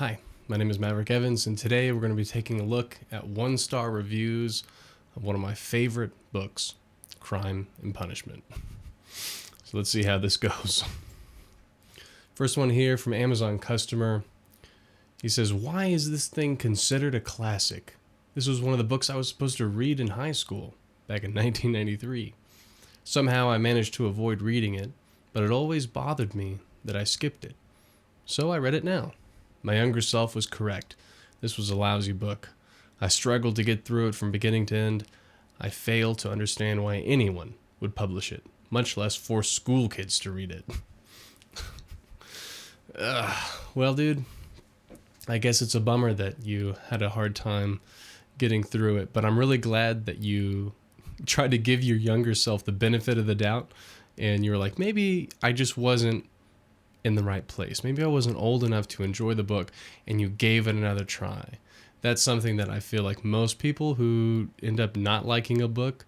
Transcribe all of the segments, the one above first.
Hi, my name is Maverick Evans, and today we're going to be taking a look at one-star reviews of one of my favorite books, Crime and Punishment. So let's see how this goes. First one here from Amazon customer. He says, "Why is this thing considered a classic? This was one of the books I was supposed to read in high school back in 1993. Somehow I managed to avoid reading it, but it always bothered me that I skipped it. So I read it now. My younger self was correct. This was a lousy book. I struggled to get through it from beginning to end. I fail to understand why anyone would publish it, much less force school kids to read it." Well, dude, I guess it's a bummer that you had a hard time getting through it, but I'm really glad that you tried to give your younger self the benefit of the doubt, and you were like, maybe I just wasn't in the right place. Maybe I wasn't old enough to enjoy the book, and you gave it another try. That's something that I feel like most people who end up not liking a book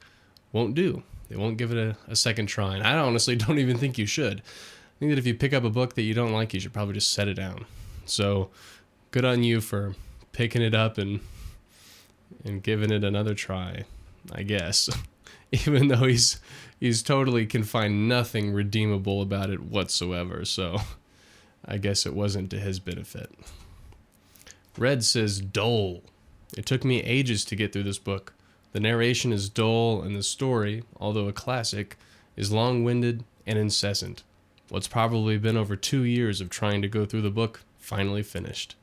won't do. They won't give it a second try, and I honestly don't even think you should. I think that if you pick up a book that you don't like, you should probably just set it down. So good on you for picking it up and giving it another try, I guess. Even though he's totally can find nothing redeemable about it whatsoever, so I guess it wasn't to his benefit. Red says, "Dull. It took me ages to get through this book. The narration is dull, and the story, although a classic, is long-winded and incessant. What's probably been over 2 years of trying to go through the book finally finished."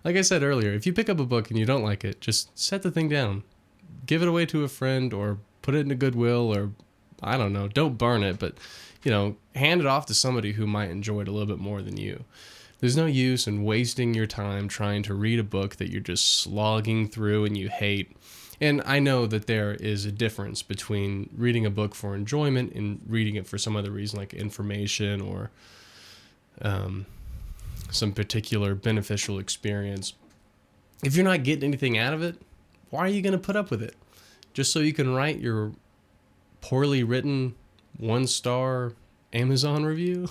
Like I said earlier, if you pick up a book and you don't like it, just set the thing down. Give it away to a friend, or put it in a Goodwill, or I don't know, don't burn it, but hand it off to somebody who might enjoy it a little bit more than you. There's no use in wasting your time trying to read a book that you're just slogging through and you hate. And I know that there is a difference between reading a book for enjoyment and reading it for some other reason, like information or some particular beneficial experience. If you're not getting anything out of it, why are you going to put up with it? Just so you can write your poorly written 1-star Amazon review?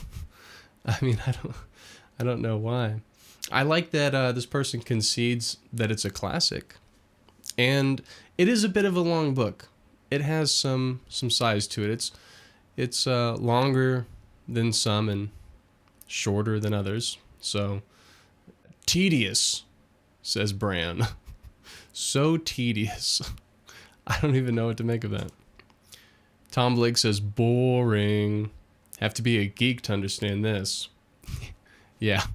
I mean, I don't know why. I like that this person concedes that it's a classic. And it is a bit of a long book. It has some size to it. It's longer than some and shorter than others. So, tedious, says Bran. So tedious. I don't even know what to make of that. Tom Blake says, "Boring. Have to be a geek to understand this." Yeah,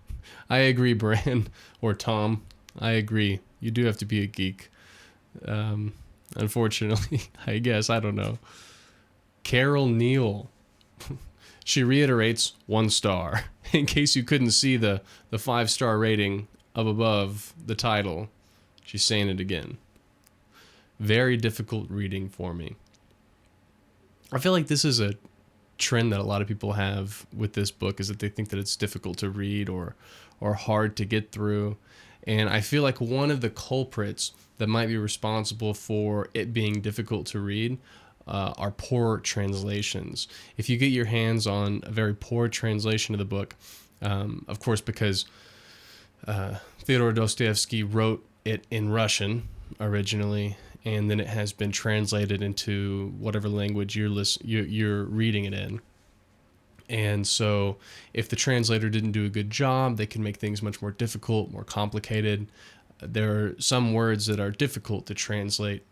I agree, Bran. Or Tom. I agree. You do have to be a geek. Unfortunately, I guess. I don't know. Carol Neal. She reiterates 1 star. In case you couldn't see the 5-star rating up above the title, she's saying it again. Very difficult reading for me. I feel like this is a trend that a lot of people have with this book, is that they think that it's difficult to read or hard to get through. And I feel like one of the culprits that might be responsible for it being difficult to read are poor translations. If you get your hands on a very poor translation of the book, of course, because Fyodor Dostoevsky wrote it in Russian originally, and then it has been translated into whatever language you're reading it in. And so if the translator didn't do a good job, they can make things much more difficult, more complicated. There are some words that are difficult to translate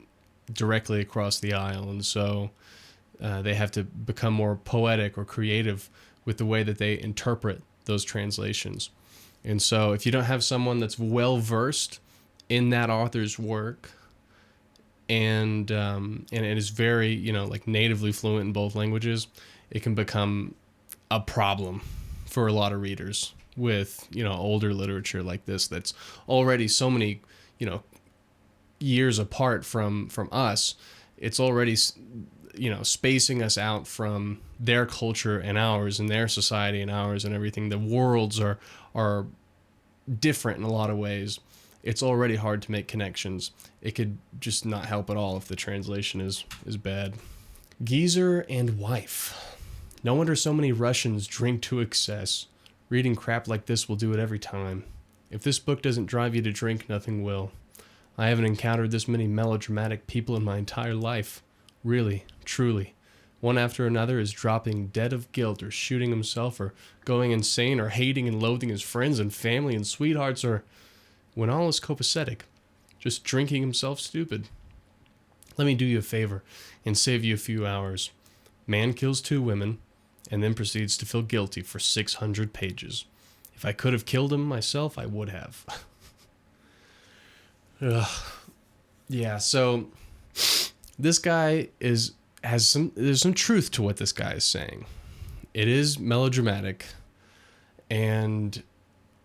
directly across the aisle, and so they have to become more poetic or creative with the way that they interpret those translations. And so if you don't have someone that's well versed in that author's work, and it is very, like natively fluent in both languages, it can become a problem for a lot of readers with, older literature like this that's already so many, years apart from us. It's already, spacing us out from their culture and ours, and their society and ours, and everything. The worlds are different in a lot of ways. It's already hard to make connections. It could just not help at all if the translation is bad. Geezer and Wife. No wonder so many Russians drink to excess. Reading crap like this will do it every time. If this book doesn't drive you to drink, nothing will. I haven't encountered this many melodramatic people in my entire life. Really, truly. One after another is dropping dead of guilt or shooting himself or going insane or hating and loathing his friends and family and sweethearts or, when all is copacetic, just drinking himself stupid. Let me do you a favor and save you a few hours. Man kills 2 women and then proceeds to feel guilty for 600 pages. If I could have killed him myself, I would have. Ugh. Yeah, so this guy there's some truth to what this guy is saying. It is melodramatic, and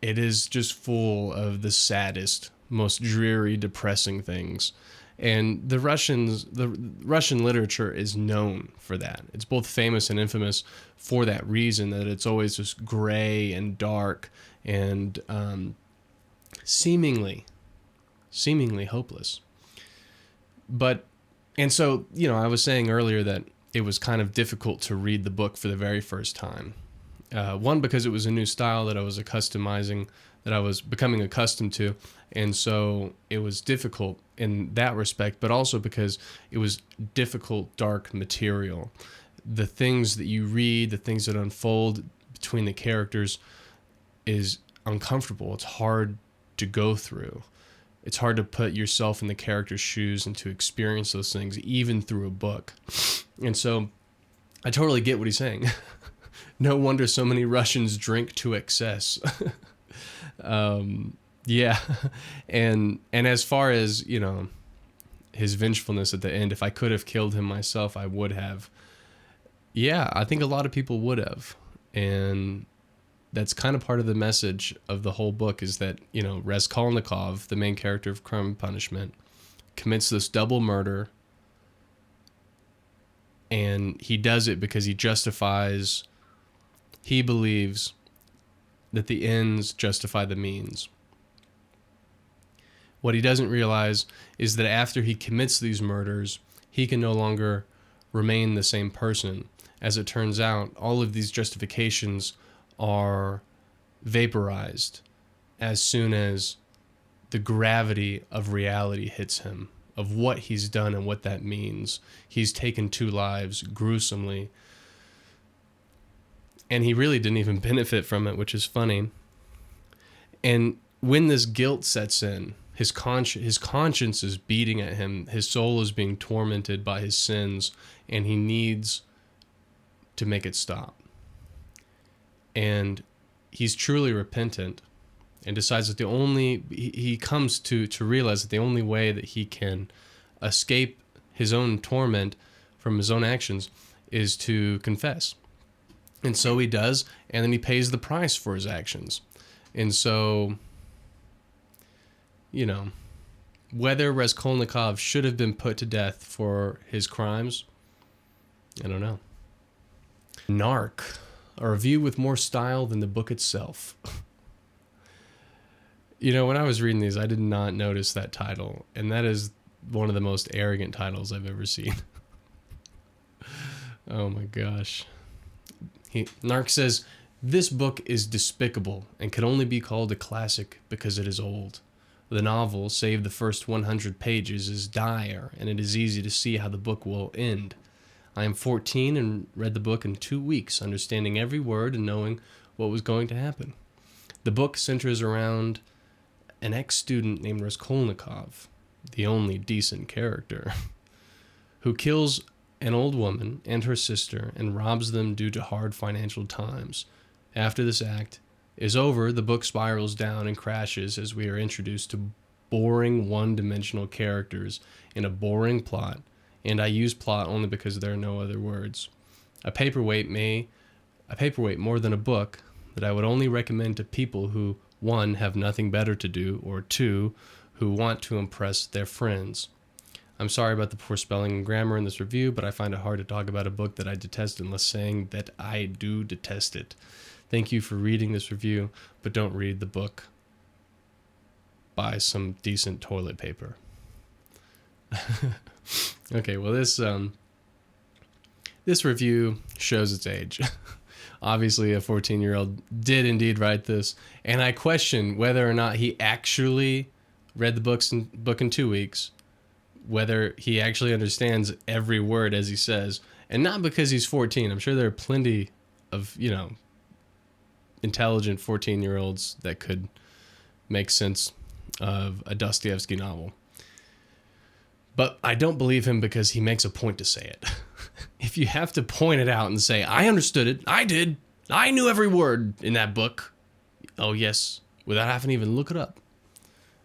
it is just full of the saddest, most dreary, depressing things. And the Russian literature is known for that. It's both famous and infamous for that reason, that it's always just gray and dark and seemingly hopeless. And so, I was saying earlier that it was kind of difficult to read the book for the very first time. One, because it was a new style that I was becoming accustomed to. And so it was difficult in that respect, but also because it was difficult, dark material. The things that you read, the things that unfold between the characters is uncomfortable. It's hard to go through. It's hard to put yourself in the character's shoes and to experience those things, even through a book. And so I totally get what he's saying. No wonder so many Russians drink to excess. Yeah. And as far as, his vengefulness at the end, if I could have killed him myself, I would have. Yeah, I think a lot of people would have. And that's kind of part of the message of the whole book, is that, Raskolnikov, the main character of Crime and Punishment, commits this double murder. And he does it because he believes that the ends justify the means. What he doesn't realize is that after he commits these murders, he can no longer remain the same person. As it turns out, all of these justifications are vaporized as soon as the gravity of reality hits him, of what he's done and what that means. He's taken 2 lives gruesomely, and he really didn't even benefit from it, which is funny. And when this guilt sets in, his conscience is beating at him, his soul is being tormented by his sins, and he needs to make it stop. And he's truly repentant and decides that he comes to realize that the only way that he can escape his own torment from his own actions is to confess. And so he does, and then he pays the price for his actions. And so, whether Raskolnikov should have been put to death for his crimes, I don't know. Narc, a review with more style than the book itself. When I was reading these, I did not notice that title, and that is one of the most arrogant titles I've ever seen. Oh my gosh. Narc says, "This book is despicable and can only be called a classic because it is old. The novel, save the first 100 pages, is dire, and it is easy to see how the book will end. I am 14 and read the book in 2 weeks, understanding every word and knowing what was going to happen. The book centers around an ex-student named Raskolnikov, the only decent character, who kills an old woman and her sister and robs them due to hard financial times. After this act is over, the book spirals down and crashes as we are introduced to boring one-dimensional characters in a boring plot, and I use plot only because there are no other words. A paperweight more than a book that I would only recommend to people who, 1, have nothing better to do, or 2, who want to impress their friends. I'm sorry about the poor spelling and grammar in this review, but I find it hard to talk about a book that I detest unless saying that I do detest it. Thank you for reading this review, but don't read the book. Buy some decent toilet paper." Okay, well, this review shows its age. Obviously, a 14-year-old did indeed write this, and I question whether or not he actually read the book in 2 weeks, whether he actually understands every word as he says, and not because he's 14. I'm sure there are plenty of, intelligent 14-year-olds that could make sense of a Dostoevsky novel. But I don't believe him because he makes a point to say it. If you have to point it out and say, I understood it, I did, I knew every word in that book. Oh, yes, without having to even look it up.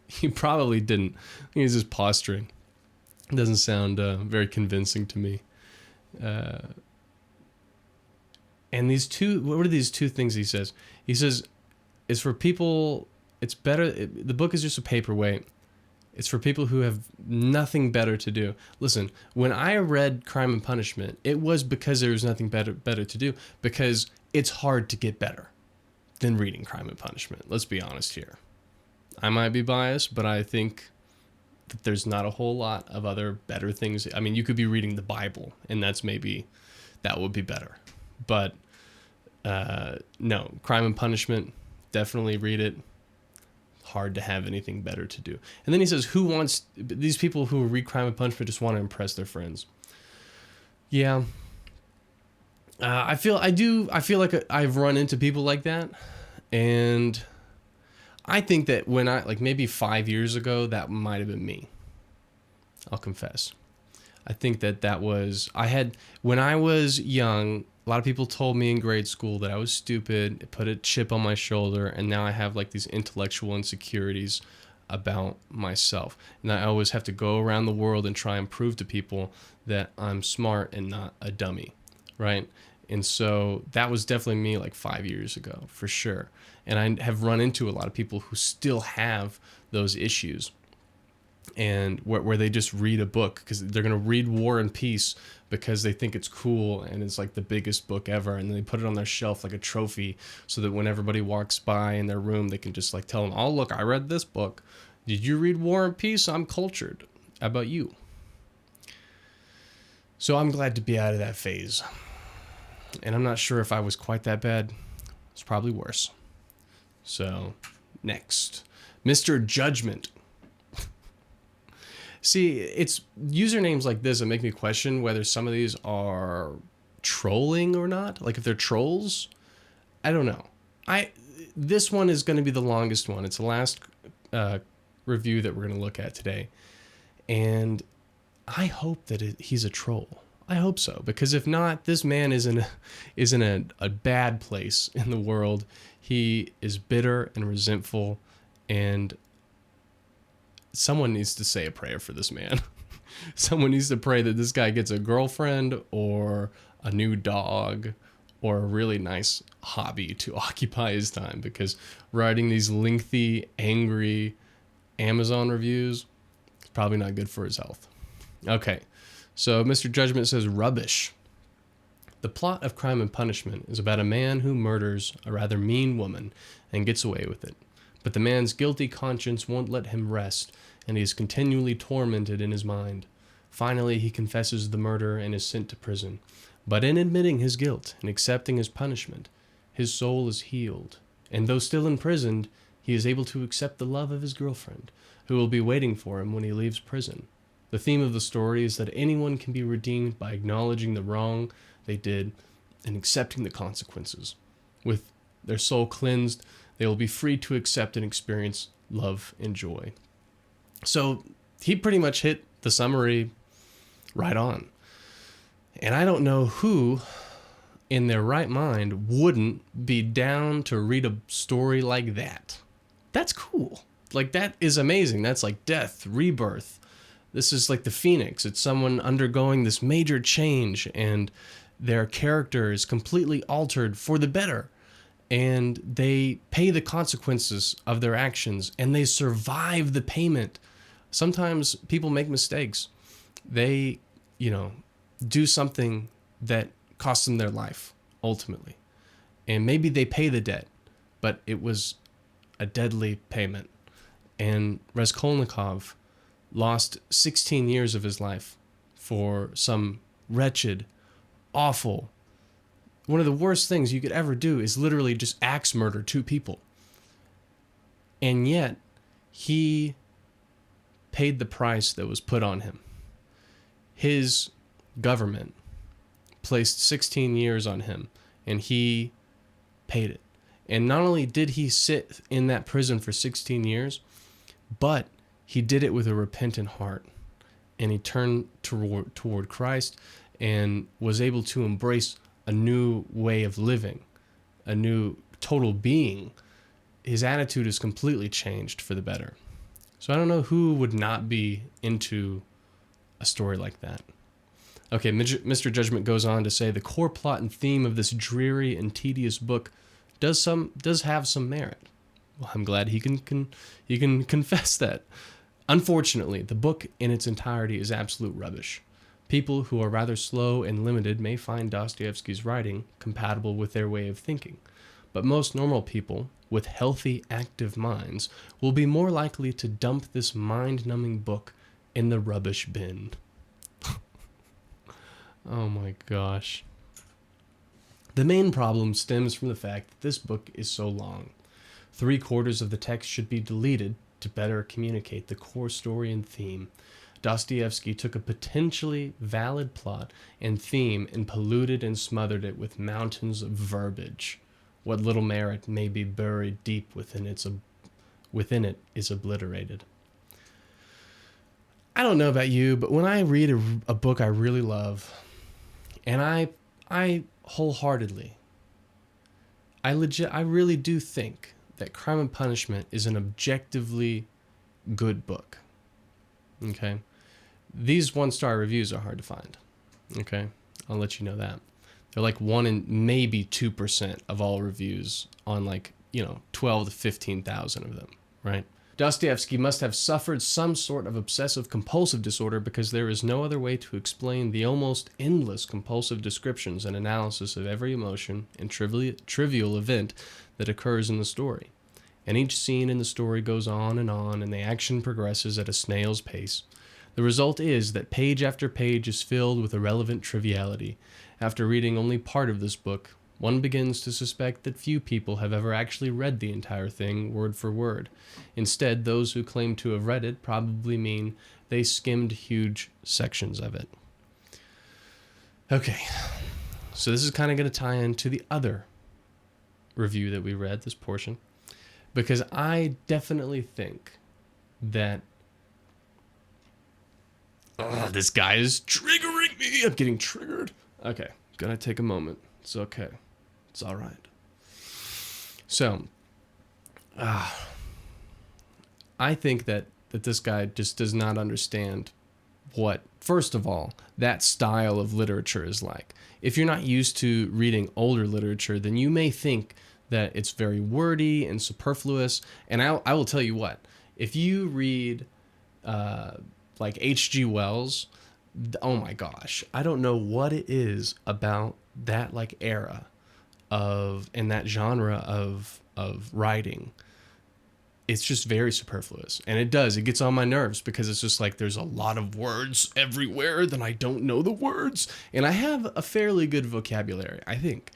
He probably didn't. He's just posturing. It doesn't sound very convincing to me. And what are these two things he says? He says, it's for people, it's better, the book is just a paperweight. It's for people who have nothing better to do. Listen, when I read Crime and Punishment, it was because there was nothing better to do, because it's hard to get better than reading Crime and Punishment. Let's be honest here. I might be biased, but I think that there's not a whole lot of other better things. I mean, you could be reading the Bible, and that would be better. But no, Crime and Punishment, definitely read it. Hard to have anything better to do. And then he says, these people who read Crime and Punishment just want to impress their friends. Yeah. I feel like I've run into people like that. And I think that maybe 5 years ago, that might have been me. I'll confess. I think when I was young, a lot of people told me in grade school that I was stupid. It put a chip on my shoulder, and now I have these intellectual insecurities about myself. And I always have to go around the world and try and prove to people that I'm smart and not a dummy, right? And so that was definitely me 5 years ago, for sure. And I have run into a lot of people who still have those issues, and where they just read a book because they're going to read War and Peace because they think it's cool and it's the biggest book ever, and then they put it on their shelf like a trophy so that when everybody walks by in their room, they can just tell them, oh, look, I read this book. Did you read War and Peace? I'm cultured. How about you? So I'm glad to be out of that phase. And I'm not sure if I was quite that bad. It's probably worse. So, next. Mr. Judgment. See, it's usernames like this that make me question whether some of these are trolling or not. If they're trolls, I don't know. This one is going to be the longest one. It's the last review that we're going to look at today. And I hope that he's a troll. I hope so, because if not, this man is in a bad place in the world. He is bitter and resentful, and someone needs to say a prayer for this man. Someone needs to pray that this guy gets a girlfriend or a new dog or a really nice hobby to occupy his time, because writing these lengthy, angry Amazon reviews is probably not good for his health. Okay, so Mr. Judgment says, rubbish. The plot of Crime and Punishment is about a man who murders a rather mean woman and gets away with it. But the man's guilty conscience won't let him rest, and he is continually tormented in his mind. Finally, he confesses the murder and is sent to prison. But in admitting his guilt and accepting his punishment, his soul is healed. And though still imprisoned, he is able to accept the love of his girlfriend, who will be waiting for him when he leaves prison. The theme of the story is that anyone can be redeemed by acknowledging the wrong they did and accepting the consequences. With their soul cleansed, they will be free to accept and experience love and joy. So he pretty much hit the summary right on. And I don't know who in their right mind wouldn't be down to read a story like that. That's cool. That is amazing. That's death, rebirth. This is the Phoenix. It's someone undergoing this major change, and their character is completely altered for the better. And they pay the consequences of their actions, and they survive the payment. Sometimes people make mistakes. They, do something that costs them their life, ultimately. And maybe they pay the debt, but it was a deadly payment. And Raskolnikov lost 16 years of his life for some wretched, awful One of the worst things you could ever do is literally just axe murder 2 people. And yet, he paid the price that was put on him. His government placed 16 years on him, and he paid it. And not only did he sit in that prison for 16 years, but he did it with a repentant heart. And he turned toward Christ and was able to embrace a new way of living, a new total being. His attitude is completely changed for the better. So I don't know who would not be into a story like that. Okay, Mr. Judgment goes on to say the core plot and theme of this dreary and tedious book does have some merit. Well, I'm glad he can confess that. Unfortunately, the book in its entirety is absolute rubbish. People who are rather slow and limited may find Dostoevsky's writing compatible with their way of thinking, but most normal people with healthy, active minds will be more likely to dump this mind-numbing book in the rubbish bin. Oh my gosh. The main problem stems from the fact that this book is so long. 3/4 of the text should be deleted to better communicate the core story and theme. Dostoevsky took a potentially valid plot and theme and polluted and smothered it with mountains of verbiage. What little merit may be buried deep within it is obliterated. I don't know about you, but when I read a book I really love, and I wholeheartedly, I really do think that Crime and Punishment is an objectively good book. Okay? These 1-star reviews are hard to find. Okay? I'll let you know that. They're like 1 in maybe 2% of all reviews on 12 to 15,000 of them, right? Dostoevsky must have suffered some sort of obsessive compulsive disorder because there is no other way to explain the almost endless compulsive descriptions and analysis of every emotion and trivial event that occurs in the story. And each scene in the story goes on, and the action progresses at a snail's pace. The result is that page after page is filled with irrelevant triviality. After reading only part of this book, one begins to suspect that few people have ever actually read the entire thing word for word. Instead, those who claim to have read it probably mean they skimmed huge sections of it. Okay, so this is kind of going to tie into the other review that we read, this portion, because I definitely think that this guy is triggering me. I'm getting triggered. Okay, gonna take a moment. It's okay. It's all right. So, I think that this guy just does not understand what, first of all, that style of literature is like. If you're not used to reading older literature, then you may think that it's very wordy and superfluous. And I will tell you what, if you read like H.G. Wells, oh my gosh, I don't know what it is about that era and that genre of writing. It's just very superfluous, and it gets on my nerves because it's just like there's a lot of words everywhere that I don't know the words, and I have a fairly good vocabulary, I think.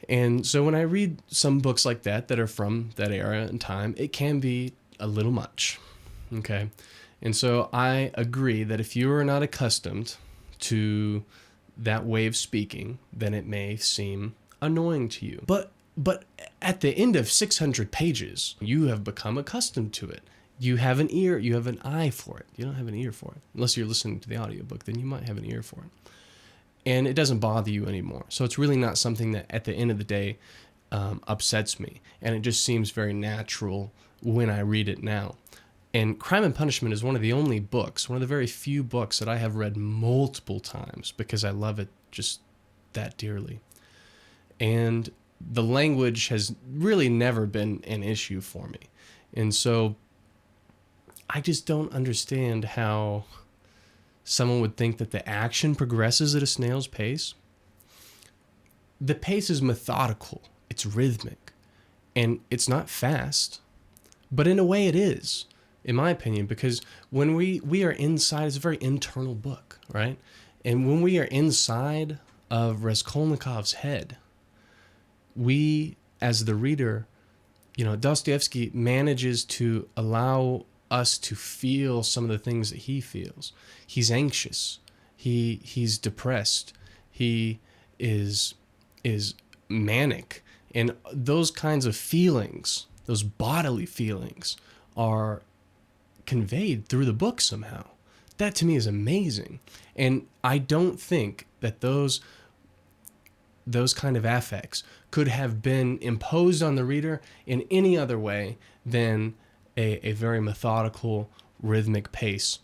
And so when I read some books like that are from that era and time, it can be a little much. Okay. And so I agree that if you are not accustomed to that way of speaking, then it may seem annoying to you. But at the end of 600 pages, you have become accustomed to it. You have an ear, you have an eye for it. You don't have an ear for it. Unless you're listening to the audiobook, then you might have an ear for it. And it doesn't bother you anymore. So it's really not something that at the end of the day upsets me. And it just seems very natural when I read it now. And Crime and Punishment is one of the very few books that I have read multiple times because I love it just that dearly. And the language has really never been an issue for me. And so I just don't understand how someone would think that the action progresses at a snail's pace. The pace is methodical, it's rhythmic, and it's not fast, but in a way it is. In my opinion, because when we are inside, it's a very internal book, right? And when we are inside of Raskolnikov's head. We, as the reader, Dostoevsky manages to allow us to feel some of the things that he feels. He's anxious. He's depressed. He is manic. And those kinds of feelings, those bodily feelings, are conveyed through the book somehow. That to me is amazing. And I don't think that those kind of affects could have been imposed on the reader in any other way than a very methodical, rhythmic pace.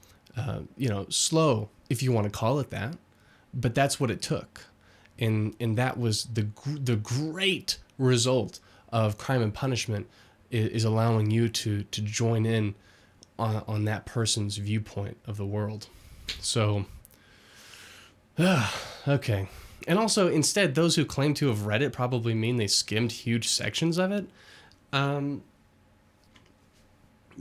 Slow, if you want to call it that. But that's what it took. And that was the great result of Crime and Punishment, is allowing you to join in on that person's viewpoint of the world. So, okay. And also, instead, those who claim to have read it probably mean they skimmed huge sections of it.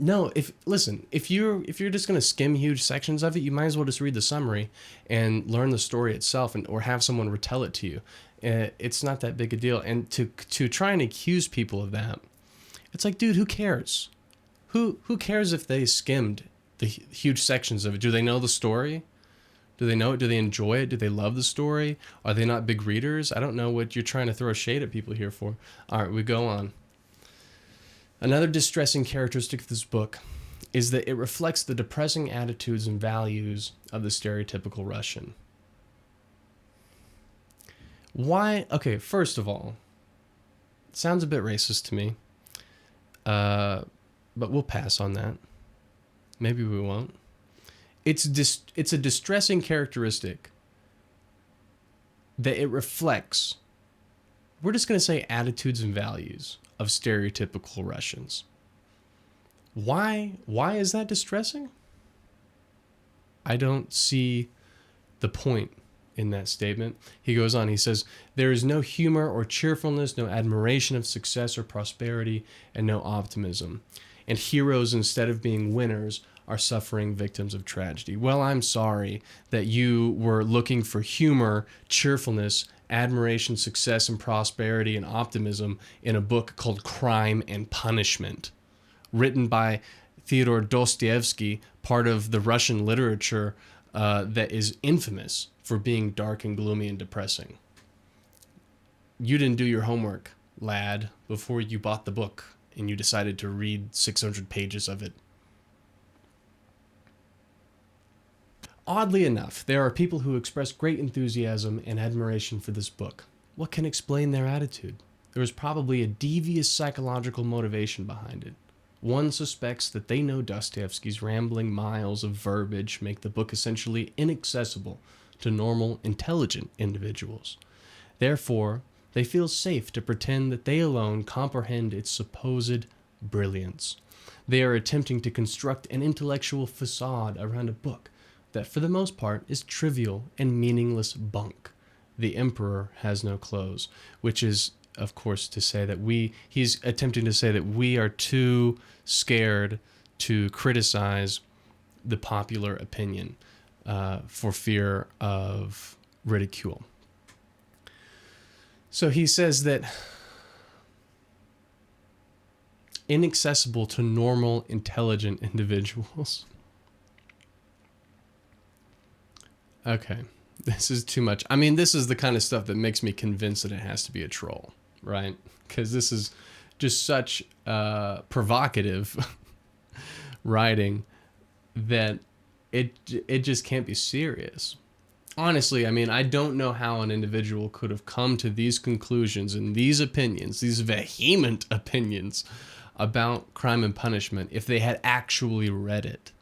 No, if you're just going to skim huge sections of it, you might as well just read the summary and learn the story itself, or have someone retell it to you. It's not that big a deal. And to try and accuse people of that, it's like, dude, who cares? Who cares if they skimmed the huge sections of it? Do they know the story? Do they know it? Do they enjoy it? Do they love the story? Are they not big readers? I don't know what you're trying to throw shade at people here for. All right, we go on. Another distressing characteristic of this book is that it reflects the depressing attitudes and values of the stereotypical Russian. Why? Okay, first of all, it sounds a bit racist to me, but we'll pass on that. Maybe we won't. It's a distressing characteristic that it reflects, we're just going to say, attitudes and values of stereotypical Russians. Why is that distressing? I don't see the point in that statement. He goes on, he says, there is no humor or cheerfulness, no admiration of success or prosperity, and no optimism. And heroes, instead of being winners, are suffering victims of tragedy. Well, I'm sorry that you were looking for humor, cheerfulness, admiration, success, and prosperity, and optimism in a book called Crime and Punishment, written by Fyodor Dostoevsky, part of the Russian literature that is infamous for being dark and gloomy and depressing. You didn't do your homework, lad, before you bought the book and you decided to read 600 pages of it. Oddly enough, there are people who express great enthusiasm and admiration for this book. What can explain their attitude? There is probably a devious psychological motivation behind it. One suspects that they know Dostoevsky's rambling miles of verbiage make the book essentially inaccessible to normal, intelligent individuals. Therefore, they feel safe to pretend that they alone comprehend its supposed brilliance. They are attempting to construct an intellectual facade around a book that for the most part is trivial and meaningless bunk. The Emperor has no clothes, which is, of course, to say that he's attempting to say that we are too scared to criticize the popular opinion for fear of ridicule. So he says that inaccessible to normal, intelligent individuals. Okay, this is too much. I mean, this is the kind of stuff that makes me convinced that it has to be a troll, right? Because this is just such provocative writing that it just can't be serious. Honestly, I mean, I don't know how an individual could have come to these conclusions and these opinions, these vehement opinions about Crime and Punishment, if they had actually read it.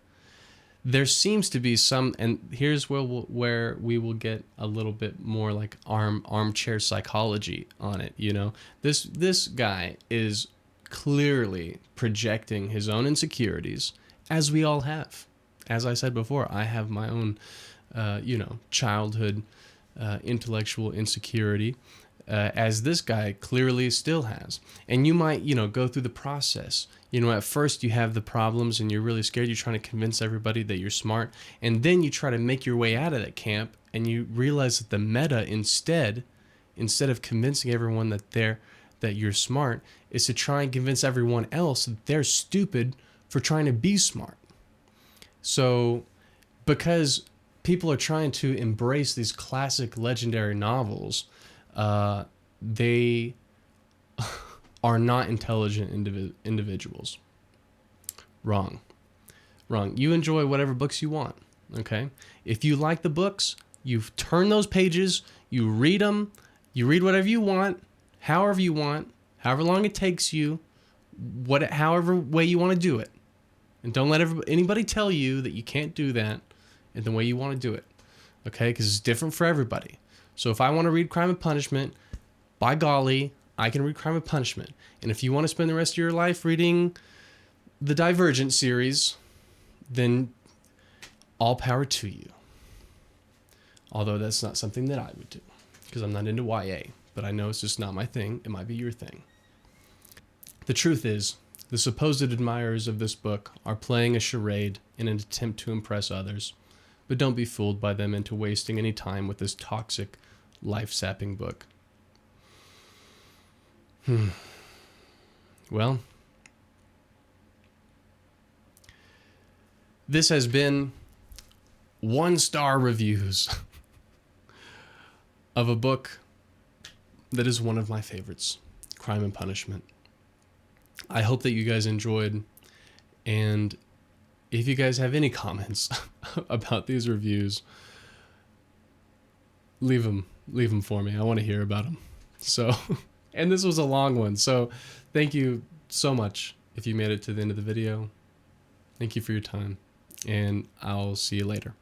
There seems to be some, and here's where we will get a little bit more like armchair psychology on it. You know, this guy is clearly projecting his own insecurities, as we all have. As I said before, I have my own, childhood intellectual insecurity, as this guy clearly still has. And you might, go through the process. You know, at first you have the problems and you're really scared. You're trying to convince everybody that you're smart. And then you try to make your way out of that camp and you realize that the meta instead of convincing everyone that you're smart, is to try and convince everyone else that they're stupid for trying to be smart. So because people are trying to embrace these classic legendary novels, they are not intelligent individuals. Wrong. You enjoy whatever books you want, okay? If you like the books, you turn those pages, you read them, you read whatever you want, however long it takes you, however way you want to do it. And don't let anybody tell you that you can't do that in the way you want to do it, okay? Because it's different for everybody. So if I want to read Crime and Punishment, by golly, I can read Crime and Punishment. And if you want to spend the rest of your life reading the Divergent series, then all power to you. Although that's not something that I would do, because I'm not into YA. But I know it's just not my thing. It might be your thing. The truth is, the supposed admirers of this book are playing a charade in an attempt to impress others. But don't be fooled by them into wasting any time with this toxic, life-sapping book. Well, this has been 1-star reviews of a book that is one of my favorites, Crime and Punishment. I hope that you guys enjoyed, and if you guys have any comments about these reviews, leave them for me. I want to hear about them. So, and this was a long one, so thank you so much if you made it to the end of the video. Thank you for your time, and I'll see you later.